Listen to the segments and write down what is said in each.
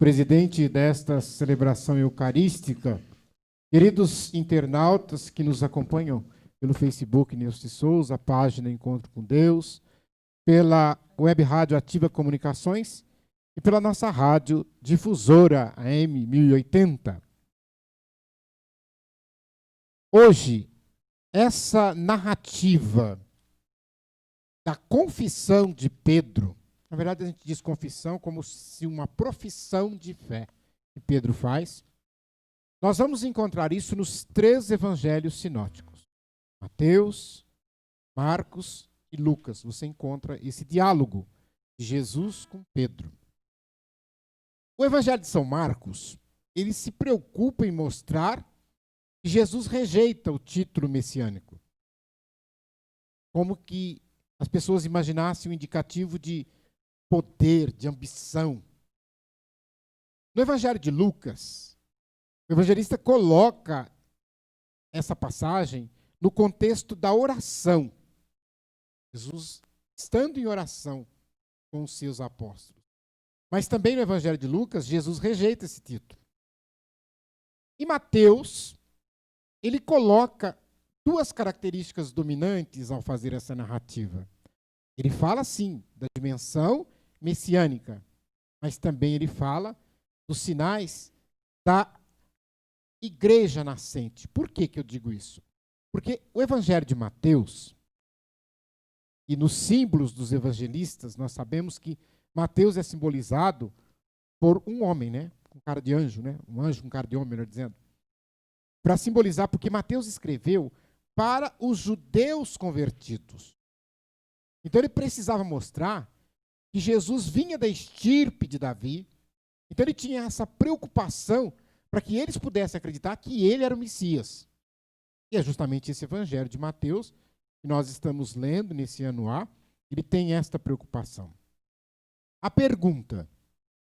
presidente desta celebração eucarística, queridos internautas que nos acompanham pelo Facebook Nilce Souza, a página Encontro com Deus, pela Web Rádio Ativa Comunicações e pela nossa rádio difusora AM 1080. Hoje, essa narrativa da confissão de Pedro, na verdade a gente diz confissão como se uma profissão de fé que Pedro faz, nós vamos encontrar isso nos 3 evangelhos sinóticos. Mateus, Marcos e Lucas. Você encontra esse diálogo de Jesus com Pedro. O evangelho de São Marcos, ele se preocupa em mostrar que Jesus rejeita o título messiânico. Como que as pessoas imaginassem um indicativo de poder, de ambição. No evangelho de Lucas, o evangelista coloca essa passagem no contexto da oração. Jesus estando em oração com os seus apóstolos. Mas também no evangelho de Lucas, Jesus rejeita esse título. E Mateus, ele coloca 2 características dominantes ao fazer essa narrativa. Ele fala, sim, da dimensão messiânica, mas também ele fala dos sinais da igreja nascente. Por que eu digo isso? Porque o evangelho de Mateus, e nos símbolos dos evangelistas, nós sabemos que Mateus é simbolizado por um homem, né? Com cara de anjo, né? Um anjo com cara de homem, melhor dizendo. Para simbolizar, porque Mateus escreveu para os judeus convertidos. Então ele precisava mostrar que Jesus vinha da estirpe de Davi. Então ele tinha essa preocupação para que eles pudessem acreditar que ele era o Messias. E é justamente esse evangelho de Mateus que nós estamos lendo nesse ano A, ele tem esta preocupação. A pergunta,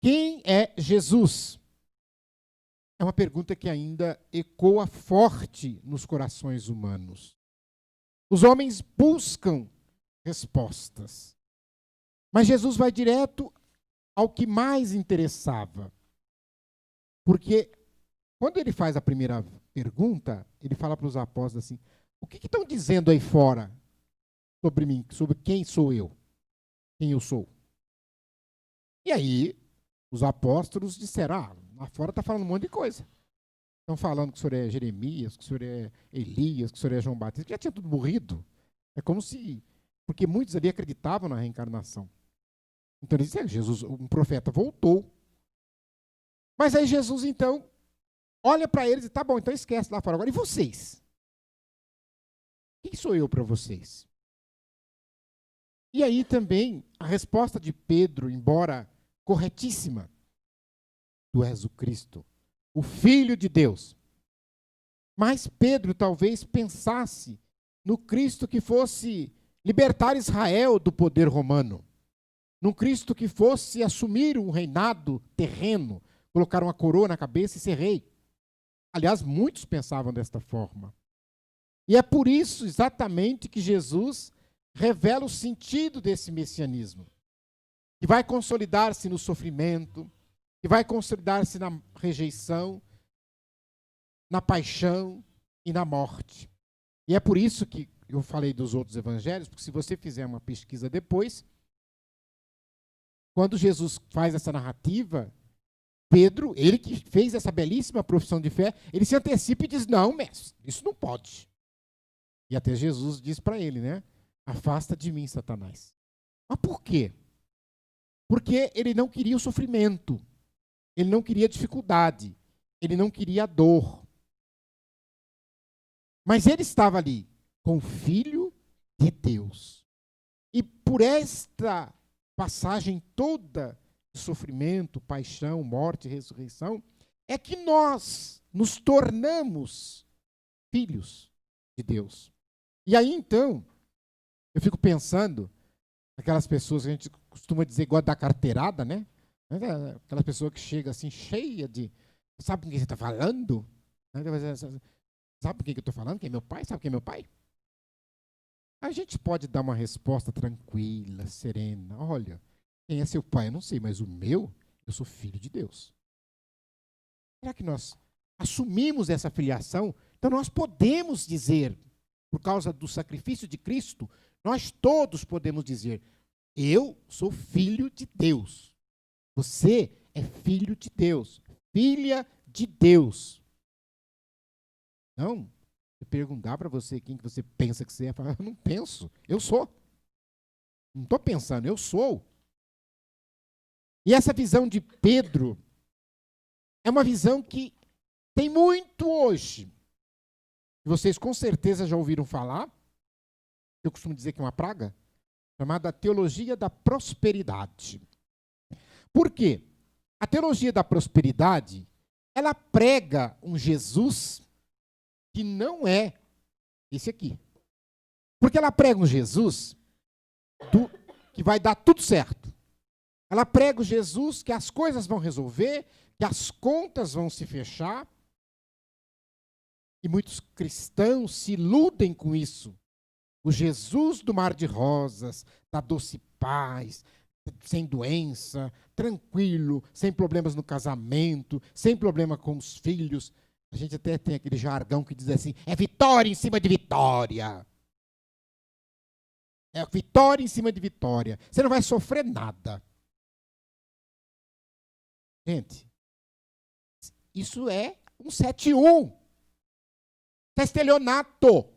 quem é Jesus? É uma pergunta que ainda ecoa forte nos corações humanos. Os homens buscam respostas. Mas Jesus vai direto ao que mais interessava. Porque quando ele faz a primeira pergunta, ele fala para os apóstolos assim, o que estão dizendo aí fora sobre mim, sobre quem sou eu? Quem eu sou? E aí, os apóstolos disseram, lá fora está falando um monte de coisa. Estão falando que o senhor é Jeremias, que o senhor é Elias, que o senhor é João Batista, que já tinha tudo morrido. É como se... Porque muitos ali acreditavam na reencarnação. Então eles disseram, Jesus, um profeta voltou. Mas aí Jesus, então, olha para eles e tá bom, então esquece lá fora. Agora, e vocês? Quem sou eu para vocês? E aí também, a resposta de Pedro, embora corretíssima, tu és o Cristo, o Filho de Deus. Mas Pedro talvez pensasse no Cristo que fosse libertar Israel do poder romano. Num Cristo que fosse assumir um reinado terreno, colocar uma coroa na cabeça e ser rei. Aliás, muitos pensavam desta forma. E é por isso exatamente que Jesus revela o sentido desse messianismo, que vai consolidar-se no sofrimento, que vai consolidar-se na rejeição, na paixão e na morte. E é por isso que eu falei dos outros evangelhos, porque se você fizer uma pesquisa depois, quando Jesus faz essa narrativa, Pedro, ele que fez essa belíssima profissão de fé, ele se antecipa e diz, não, mestre, isso não pode. E até Jesus diz para ele, né? Afasta de mim, Satanás. Mas por quê? Porque ele não queria o sofrimento, ele não queria dificuldade, ele não queria a dor. Mas ele estava ali com o Filho de Deus. E por esta passagem toda de sofrimento, paixão, morte e ressurreição, é que nós nos tornamos filhos de Deus. E aí, então, eu fico pensando, aquelas pessoas que a gente costuma dizer, igual da carteirada, né? Aquela pessoa que chega assim, cheia de... Sabe com quem você está falando? Sabe com quem eu estou falando? Quem é meu pai? Sabe quem é meu pai? A gente pode dar uma resposta tranquila, serena. Olha, quem é seu pai? Eu não sei, mas o meu, eu sou filho de Deus. Será que nós assumimos essa filiação? Então nós podemos dizer, por causa do sacrifício de Cristo, nós todos podemos dizer, eu sou filho de Deus. Você é filho de Deus, filha de Deus. Não, se perguntar para você quem que você pensa que você é, falar, eu não penso, eu sou. Não estou pensando, eu sou. E essa visão de Pedro é uma visão que tem muito hoje. Vocês com certeza já ouviram falar, eu costumo dizer que é uma praga, chamada teologia da prosperidade. Por quê? A teologia da prosperidade, ela prega um Jesus que não é esse aqui. Porque ela prega um Jesus que vai dar tudo certo. Ela prega o Jesus que as coisas vão resolver, que as contas vão se fechar. E muitos cristãos se iludem com isso. O Jesus do mar de rosas, da doce paz, sem doença, tranquilo, sem problemas no casamento, sem problema com os filhos. A gente até tem aquele jargão que diz assim, é vitória em cima de vitória. É vitória em cima de vitória. Você não vai sofrer nada. Gente, isso é um 7-1. É estelionato.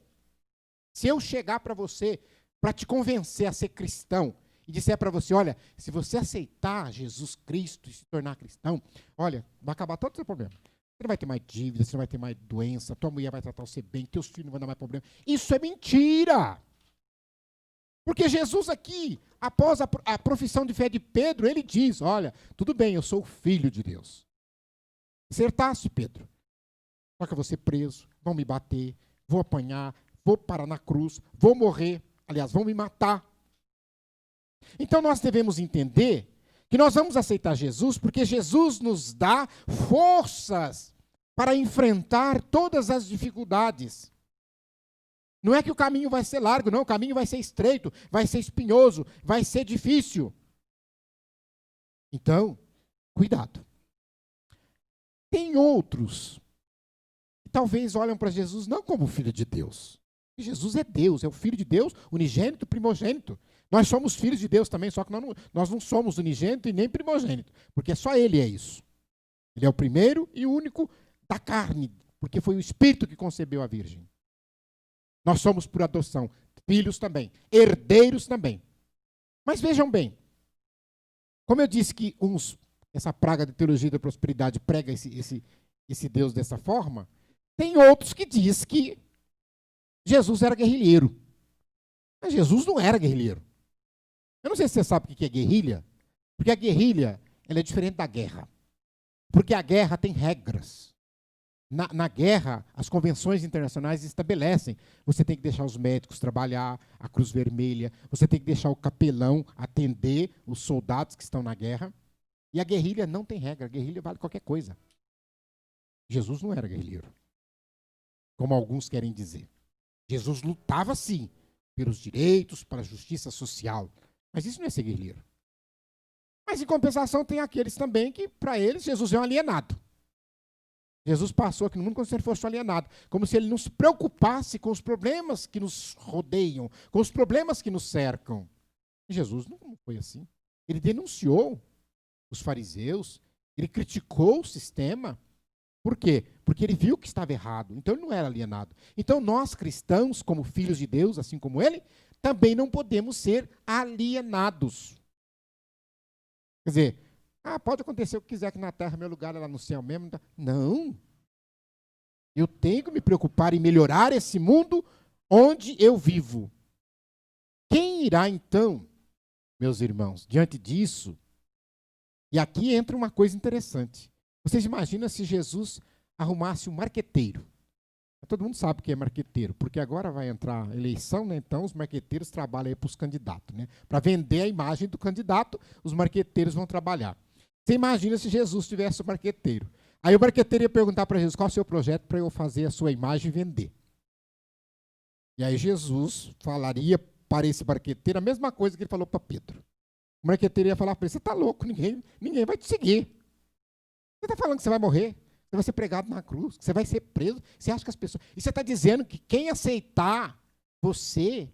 Se eu chegar para você, para te convencer a ser cristão, e disser para você, olha, se você aceitar Jesus Cristo e se tornar cristão, olha, vai acabar todo o seu problema. Você não vai ter mais dívida, você não vai ter mais doença, tua mulher vai tratar você bem, teus filhos não vão dar mais problema. Isso é mentira. Porque Jesus aqui, após a profissão de fé de Pedro, ele diz, olha, tudo bem, eu sou o filho de Deus. Acertasse, Pedro. Só que eu vou ser preso, vão me bater, vou apanhar, vou parar na cruz, vou morrer, aliás, vão me matar. Então nós devemos entender que nós vamos aceitar Jesus porque Jesus nos dá forças para enfrentar todas as dificuldades. Não é que o caminho vai ser largo, não, o caminho vai ser estreito, vai ser espinhoso, vai ser difícil. Então, cuidado. Tem outros que talvez olham para Jesus não como filho de Deus. Jesus é Deus, é o Filho de Deus, unigênito, primogênito. Nós somos filhos de Deus também, só que nós não somos unigênito e nem primogênito, porque só Ele é isso. Ele é o primeiro e único da carne, porque foi o Espírito que concebeu a Virgem. Nós somos por adoção, filhos também, herdeiros também. Mas vejam bem, como eu disse que essa praga de teologia da prosperidade prega esse Deus dessa forma, tem outros que diz que Jesus era guerrilheiro. Mas Jesus não era guerrilheiro. Eu não sei se você sabe o que é guerrilha, porque a guerrilha ela é diferente da guerra. Porque a guerra tem regras. Na guerra, as convenções internacionais estabelecem. Você tem que deixar os médicos trabalhar, a Cruz Vermelha, você tem que deixar o capelão atender os soldados que estão na guerra. E a guerrilha não tem regra, a guerrilha vale qualquer coisa. Jesus não era guerrilheiro, como alguns querem dizer. Jesus lutava, sim, pelos direitos, para a justiça social. Mas isso não é ser guerrilheiro. Mas, em compensação, tem aqueles também que, para eles, Jesus é um alienado. Jesus passou aqui no mundo como se ele fosse um alienado. Como se ele não se preocupasse com os problemas que nos rodeiam, com os problemas que nos cercam. E Jesus não foi assim. Ele denunciou os fariseus, ele criticou o sistema. Por quê? Porque ele viu que estava errado. Então ele não era alienado. Então nós cristãos, como filhos de Deus, assim como ele, também não podemos ser alienados. Quer dizer, pode acontecer o que quiser aqui na terra, meu lugar é lá no céu mesmo. Não. Eu tenho que me preocupar em melhorar esse mundo onde eu vivo. Quem irá então, meus irmãos, diante disso? E aqui entra uma coisa interessante. Vocês imaginam se Jesus arrumasse um marqueteiro? Todo mundo sabe o que é marqueteiro, porque agora vai entrar a eleição, né? Então os marqueteiros trabalham aí para os candidatos, né? Para vender a imagem do candidato, os marqueteiros vão trabalhar. Você imagina se Jesus tivesse um marqueteiro. Aí o marqueteiro ia perguntar para Jesus, qual é o seu projeto para eu fazer a sua imagem e vender? E aí Jesus falaria para esse marqueteiro a mesma coisa que ele falou para Pedro. O marqueteiro ia falar para ele, você está louco, ninguém vai te seguir. Você está falando que você vai morrer? Você vai ser pregado na cruz, você vai ser preso. Você acha que as pessoas... E você está dizendo que quem aceitar você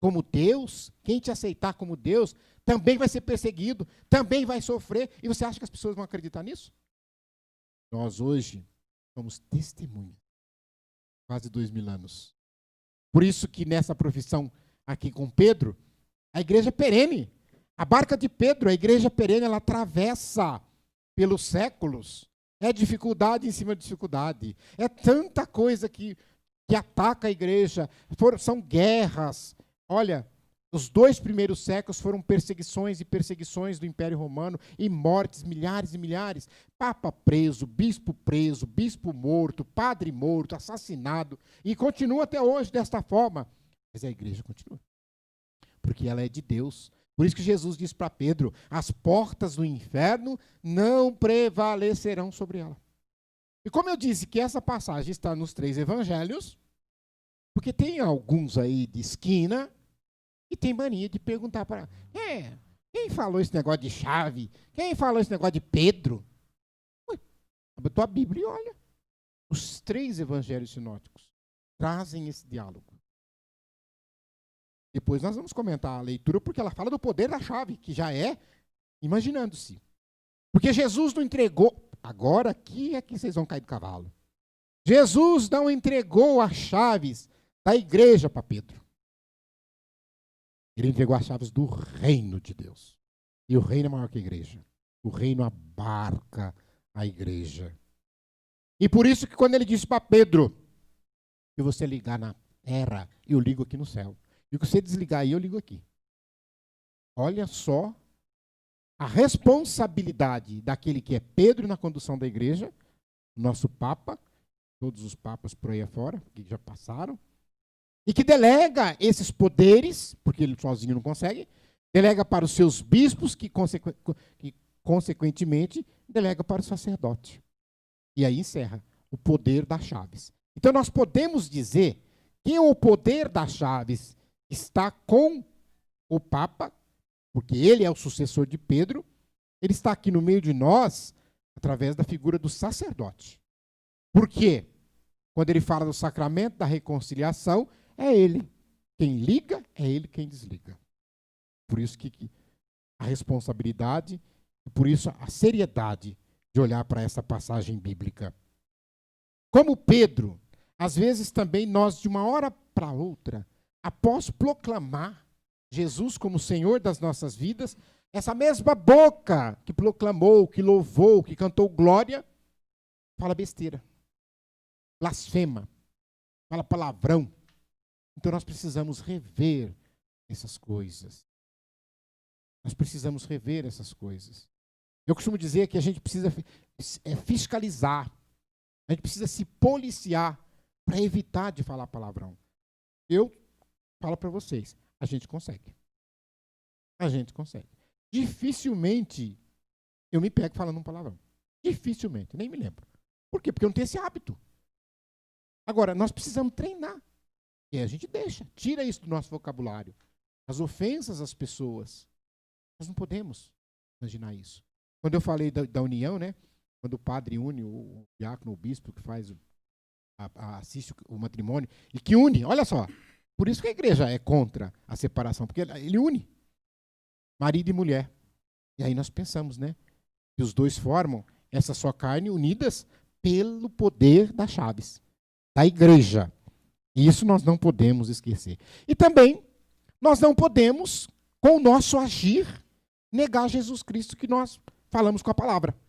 como Deus, quem te aceitar como Deus, também vai ser perseguido, também vai sofrer. E você acha que as pessoas vão acreditar nisso? Nós hoje somos testemunhas. Quase 2000 anos. Por isso que nessa profissão aqui com Pedro, a igreja é perene. A barca de Pedro, a igreja perene, ela atravessa pelos séculos. É dificuldade em cima de dificuldade. É tanta coisa que ataca a igreja. São guerras. Olha, os 2 primeiros séculos foram perseguições e perseguições do Império Romano e mortes, milhares e milhares. Papa preso, bispo morto, padre morto, assassinado. E continua até hoje desta forma. Mas a igreja continua. Porque ela é de Deus. Por isso que Jesus diz para Pedro, as portas do inferno não prevalecerão sobre ela. E como eu disse que essa passagem está nos 3 evangelhos, porque tem alguns aí de esquina e tem mania de perguntar para... quem falou esse negócio de chave? Quem falou esse negócio de Pedro? Abre a tua Bíblia e olha. Os 3 evangelhos sinóticos trazem esse diálogo. Depois nós vamos comentar a leitura, porque ela fala do poder da chave, que já é imaginando-se. Porque Jesus não entregou... Agora aqui é que vocês vão cair do cavalo. Jesus não entregou as chaves da igreja para Pedro. Ele entregou as chaves do reino de Deus. E o reino é maior que a igreja. O reino abarca a igreja. E por isso que quando ele disse para Pedro, que você ligar na terra, eu ligo aqui no céu. E que você desligar aí, eu ligo aqui. Olha só a responsabilidade daquele que é Pedro na condução da igreja, nosso Papa, todos os papas por aí afora, que já passaram, e que delega esses poderes, porque ele sozinho não consegue, delega para os seus bispos, que consequentemente delega para o sacerdote. E aí encerra o poder das chaves. Então nós podemos dizer que o poder das chaves está com o Papa, porque ele é o sucessor de Pedro, ele está aqui no meio de nós através da figura do sacerdote. Por quê? Quando ele fala do sacramento da reconciliação, é ele quem liga, é ele quem desliga. Por isso que a responsabilidade e por isso a seriedade de olhar para essa passagem bíblica. Como Pedro, às vezes também nós, de uma hora para outra, após proclamar Jesus como Senhor das nossas vidas, essa mesma boca que proclamou, que louvou, que cantou glória, fala besteira, blasfema, fala palavrão. Então nós precisamos rever essas coisas. Nós precisamos rever essas coisas. Eu costumo dizer que a gente precisa fiscalizar, a gente precisa se policiar para evitar de falar palavrão. Eu falo para vocês, a gente consegue. A gente consegue. Dificilmente eu me pego falando um palavrão. Dificilmente, nem me lembro. Por quê? Porque eu não tenho esse hábito. Agora, nós precisamos treinar. E aí a gente deixa, tira isso do nosso vocabulário. As ofensas às pessoas. Nós não podemos imaginar isso. Quando eu falei da união, né? Quando o padre une, o diácono, o bispo que faz, assiste o matrimônio, e que une, olha só. Por isso que a igreja é contra a separação, porque ele une marido e mulher. E aí nós pensamos, né? Que os dois formam essa só carne unidas pelo poder das chaves, da igreja. E isso nós não podemos esquecer. E também, nós não podemos, com o nosso agir, negar Jesus Cristo que nós falamos com a palavra.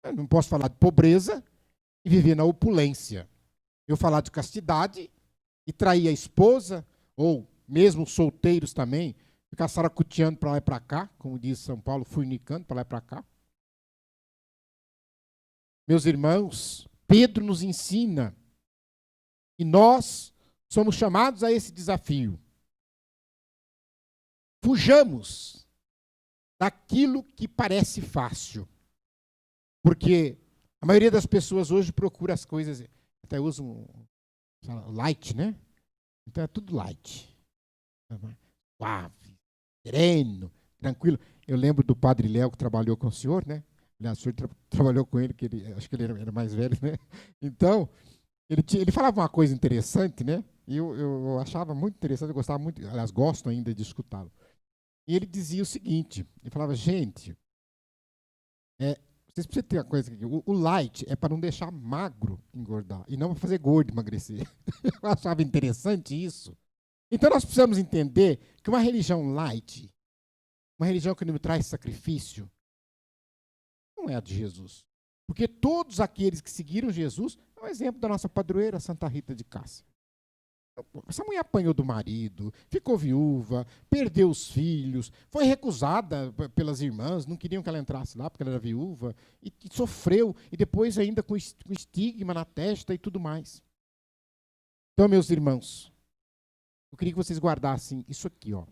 Eu não posso falar de pobreza e viver na opulência. Eu falar de castidade e trair a esposa, ou mesmo solteiros também, ficar saracuteando para lá e para cá, como diz São Paulo, fornicando para lá e para cá. Meus irmãos, Pedro nos ensina e nós somos chamados a esse desafio. Fujamos daquilo que parece fácil. Porque a maioria das pessoas hoje procura as coisas, até usam light, né? Então é tudo light. Suave, sereno, tranquilo. Eu lembro do padre Léo que trabalhou com o senhor, né? Aliás, o senhor trabalhou com ele, acho que ele era mais velho, né? Então, ele falava uma coisa interessante, né? E eu achava muito interessante, eu gostava muito, aliás, gosto ainda de escutá-lo. E ele dizia o seguinte, ele falava, gente, vocês precisam ter uma coisa aqui, o light é para não deixar magro engordar, e não para fazer gordo emagrecer. Eu achava interessante isso. Então nós precisamos entender que uma religião light, uma religião que não traz sacrifício, não é a de Jesus. Porque todos aqueles que seguiram Jesus, é um exemplo da nossa padroeira Santa Rita de Cássia. Essa mulher apanhou do marido, ficou viúva, perdeu os filhos, foi recusada pelas irmãs, não queriam que ela entrasse lá porque ela era viúva, e sofreu, e depois ainda com estigma na testa e tudo mais. Então, meus irmãos, eu queria que vocês guardassem isso aqui, ó.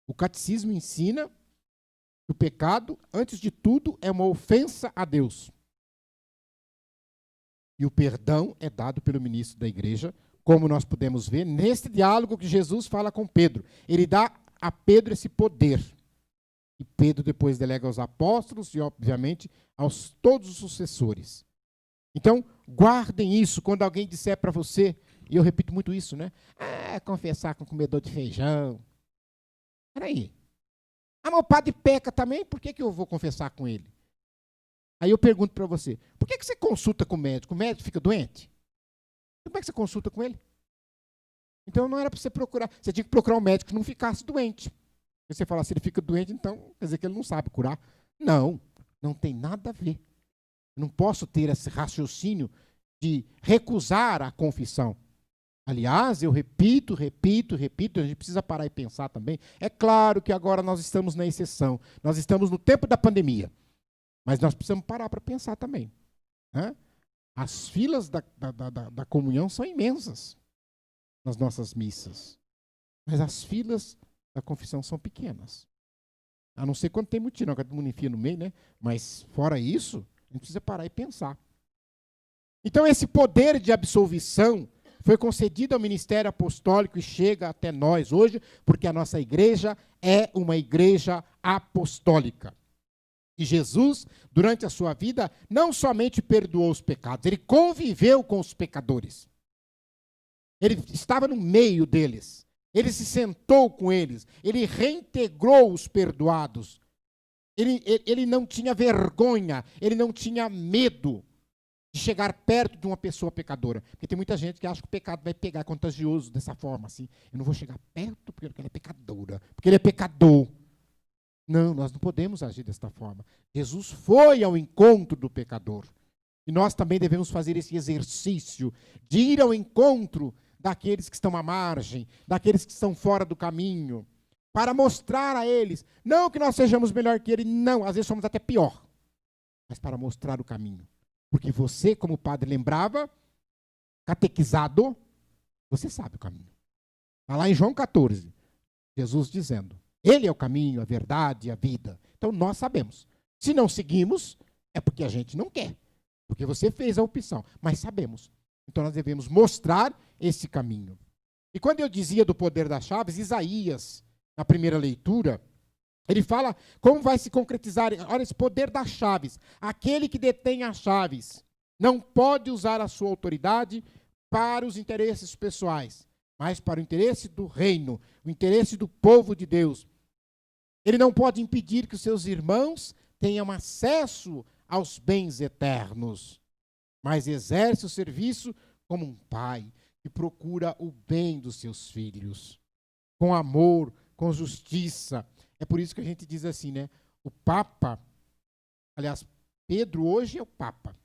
O catecismo ensina que o pecado, antes de tudo, é uma ofensa a Deus. E o perdão é dado pelo ministro da igreja, como nós podemos ver nesse diálogo que Jesus fala com Pedro. Ele dá a Pedro esse poder. E Pedro depois delega aos apóstolos e, obviamente, aos todos os sucessores. Então, guardem isso quando alguém disser para você, e eu repito muito isso, né? Confessar com comedor de feijão. Peraí. Mas o padre peca também, por que eu vou confessar com ele? Aí eu pergunto para você, por que você consulta com o médico? O médico fica doente? Como é que você consulta com ele? Então não era para você procurar, você tinha que procurar um médico que não ficasse doente. Se você falar, se ele fica doente, então quer dizer que ele não sabe curar. Não, não tem nada a ver. Eu não posso ter esse raciocínio de recusar a confissão. Aliás, eu repito, a gente precisa parar e pensar também. É claro que agora nós estamos na exceção, nós estamos no tempo da pandemia, mas nós precisamos parar para pensar também. Né? As filas da comunhão são imensas nas nossas missas, mas as filas da confissão são pequenas. A não ser quando tem mutirão, que todo mundo enfia no meio, né? Mas fora isso, a gente precisa parar e pensar. Então esse poder de absolvição foi concedido ao ministério apostólico e chega até nós hoje, porque a nossa igreja é uma igreja apostólica. E Jesus, durante a sua vida, não somente perdoou os pecados, ele conviveu com os pecadores. Ele estava no meio deles. Ele se sentou com eles. Ele reintegrou os perdoados. Ele não tinha vergonha, ele não tinha medo de chegar perto de uma pessoa pecadora. Porque tem muita gente que acha que o pecado vai pegar, é contagioso dessa forma. Assim. Eu não vou chegar perto porque ela é pecadora, porque ele é pecador. Não, nós não podemos agir desta forma. Jesus foi ao encontro do pecador. E nós também devemos fazer esse exercício de ir ao encontro daqueles que estão à margem, daqueles que estão fora do caminho, para mostrar a eles, não que nós sejamos melhor que ele, não, às vezes somos até pior, mas para mostrar o caminho. Porque você, como padre lembrava, catequizado, você sabe o caminho. Está lá em João 14, Jesus dizendo, ele é o caminho, a verdade e a vida. Então nós sabemos. Se não seguimos, é porque a gente não quer. Porque você fez a opção, mas sabemos. Então nós devemos mostrar esse caminho. E quando eu dizia do poder das chaves, Isaías, na primeira leitura, ele fala como vai se concretizar, olha, esse poder das chaves. Aquele que detém as chaves não pode usar a sua autoridade para os interesses pessoais, mas para o interesse do reino, o interesse do povo de Deus. Ele não pode impedir que os seus irmãos tenham acesso aos bens eternos, mas exerce o serviço como um pai que procura o bem dos seus filhos, com amor, com justiça. É por isso que a gente diz assim, né? O Papa, aliás, Pedro hoje é o Papa.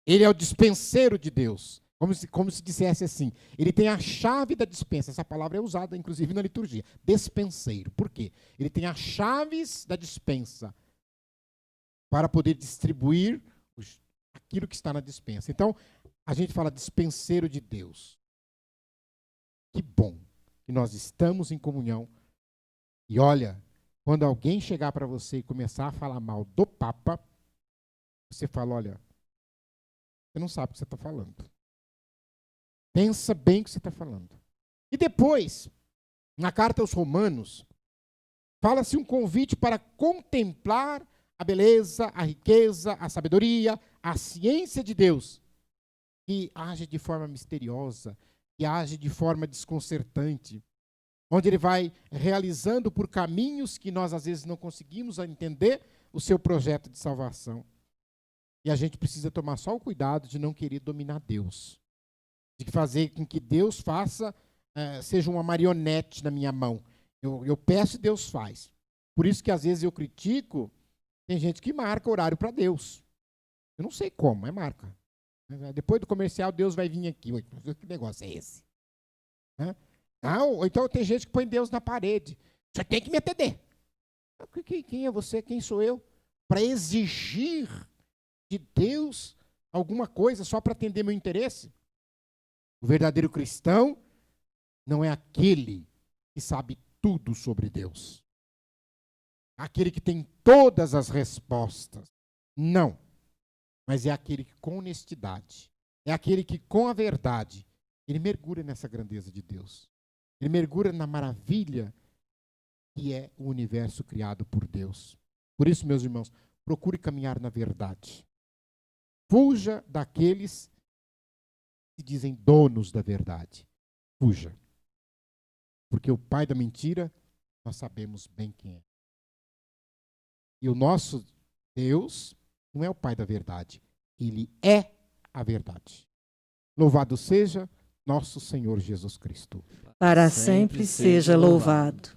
Ele é o dispenseiro de Deus. Como se dissesse assim, ele tem a chave da dispensa. Essa palavra é usada, inclusive, na liturgia. Dispenseiro. Por quê? Ele tem as chaves da dispensa para poder distribuir aquilo que está na dispensa. Então, a gente fala dispenseiro de Deus. Que bom que nós estamos em comunhão. E olha, quando alguém chegar para você e começar a falar mal do Papa, você fala, olha, você não sabe o que você está falando. Pensa bem o que você está falando. E depois, na carta aos Romanos, fala-se um convite para contemplar a beleza, a riqueza, a sabedoria, a ciência de Deus, que age de forma misteriosa, que age de forma desconcertante, onde ele vai realizando por caminhos que nós às vezes não conseguimos entender o seu projeto de salvação. E a gente precisa tomar só o cuidado de não querer dominar Deus, de fazer com que Deus faça, seja uma marionete na minha mão. Eu peço e Deus faz. Por isso que às vezes eu critico, tem gente que marca horário para Deus. Eu não sei como, mas marca. Depois do comercial, Deus vai vir aqui. Que negócio é esse? Não, então tem gente que põe Deus na parede. Você tem que me atender. Quem é você? Quem sou eu? Para exigir de Deus alguma coisa só para atender meu interesse? O verdadeiro cristão não é aquele que sabe tudo sobre Deus. Aquele que tem todas as respostas. Não. Mas é aquele que com honestidade, é aquele que com a verdade, ele mergulha nessa grandeza de Deus. Ele mergulha na maravilha que é o universo criado por Deus. Por isso, meus irmãos, procure caminhar na verdade. Fuja daqueles que dizem donos da verdade. Fuja. Porque o pai da mentira, nós sabemos bem quem é. E o nosso Deus não é o pai da verdade. Ele é a verdade. Louvado seja nosso Senhor Jesus Cristo. Para sempre seja louvado.